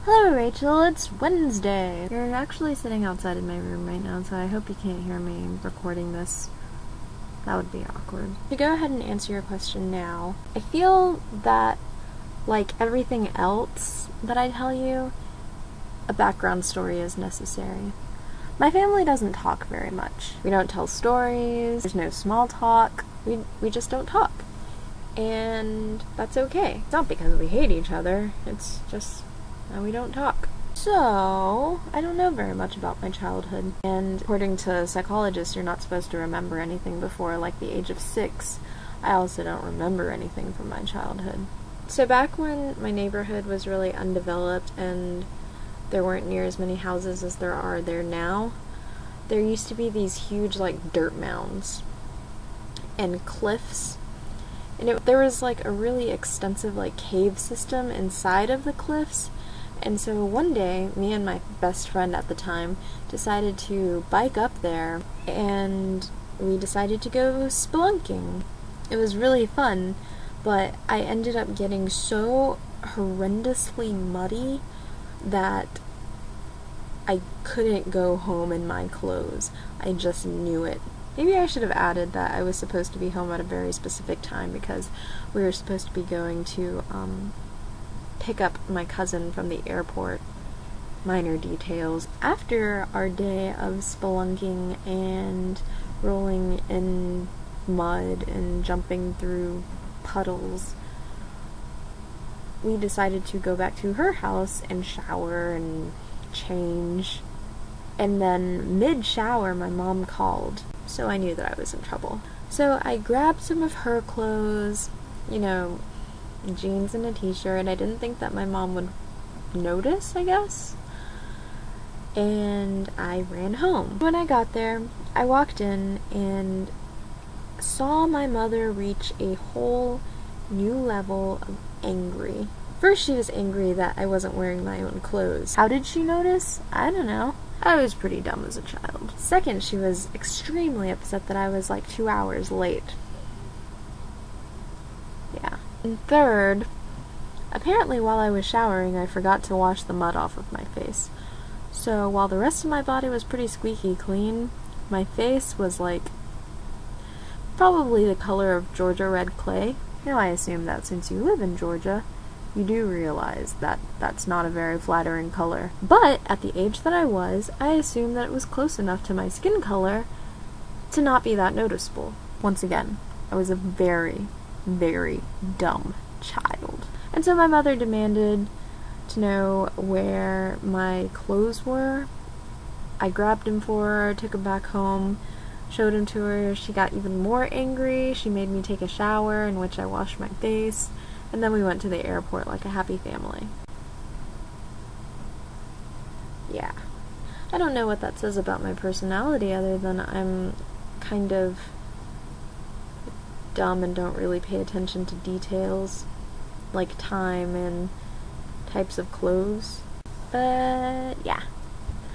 Hello, Rachel, it's Wednesday. You're actually sitting outside in my room right now, so I hope you can't hear me recording this. That would be awkward. To go ahead and answer your question now, I feel that, like everything else that I tell you, a background story is necessary. My family doesn't talk very much. We don't tell stories, there's no small talk, we just don't talk. And that's okay. It's not because we hate each other, it's just that we don't talk. So, I don't know very much about my childhood, and according to psychologists, you're not supposed to remember anything before like the age of 6. I also don't remember anything from my childhood. So back when my neighborhood was really undeveloped and there weren't near as many houses as there are there now, there used to be these huge like dirt mounds and cliffs, and there was like a really extensive like cave system inside of the cliffs. And so one day, me and my best friend at the time decided to bike up there, and we decided to go spelunking. It was really fun, but I ended up getting so horrendously muddy that I couldn't go home in my clothes. I just knew it. Maybe I should have added that I was supposed to be home at a very specific time because we were supposed to be going to pick up my cousin from the airport. Minor details. After our day of spelunking and rolling in mud and jumping through puddles, we decided to go back to her house and shower and change. And then mid-shower, my mom called, so I knew that I was in trouble. So I grabbed some of her clothes, jeans and a t-shirt, and I didn't think that my mom would notice, I guess. And I ran home. When I got there, I walked in and saw my mother reach a whole new level of angry. First, she was angry that I wasn't wearing my own clothes. How did she notice? I don't know. I was pretty dumb as a child. Second, she was extremely upset that I was like 2 hours late. Yeah. And third, apparently while I was showering, I forgot to wash the mud off of my face. So while the rest of my body was pretty squeaky clean, my face was like probably the color of Georgia red clay. I assume that since you live in Georgia, you do realize that that's not a very flattering color. But at the age that I was, I assumed that it was close enough to my skin color to not be that noticeable. Once again, I was a very, very dumb child. And so my mother demanded to know where my clothes were. I grabbed them for her, took them back home, showed them to her. She got even more angry. She made me take a shower in which I washed my face, and then we went to the airport like a happy family. Yeah. I don't know what that says about my personality other than I'm kind of dumb and don't really pay attention to details like time and types of clothes. But yeah.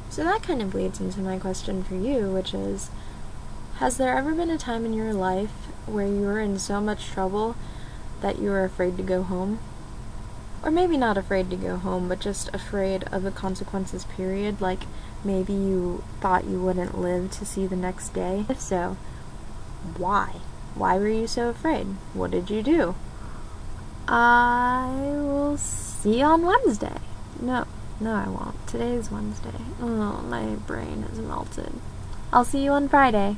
So that kind of leads into my question for you, which is, has there ever been a time in your life where you were in so much trouble that you were afraid to go home? Or maybe not afraid to go home, but just afraid of the consequences, period, like maybe you thought you wouldn't live to see the next day? If so, why? Why were you so afraid? What did you do? I will see you on Wednesday. No, I won't. Today's Wednesday. Oh, my brain is melted. I'll see you on Friday.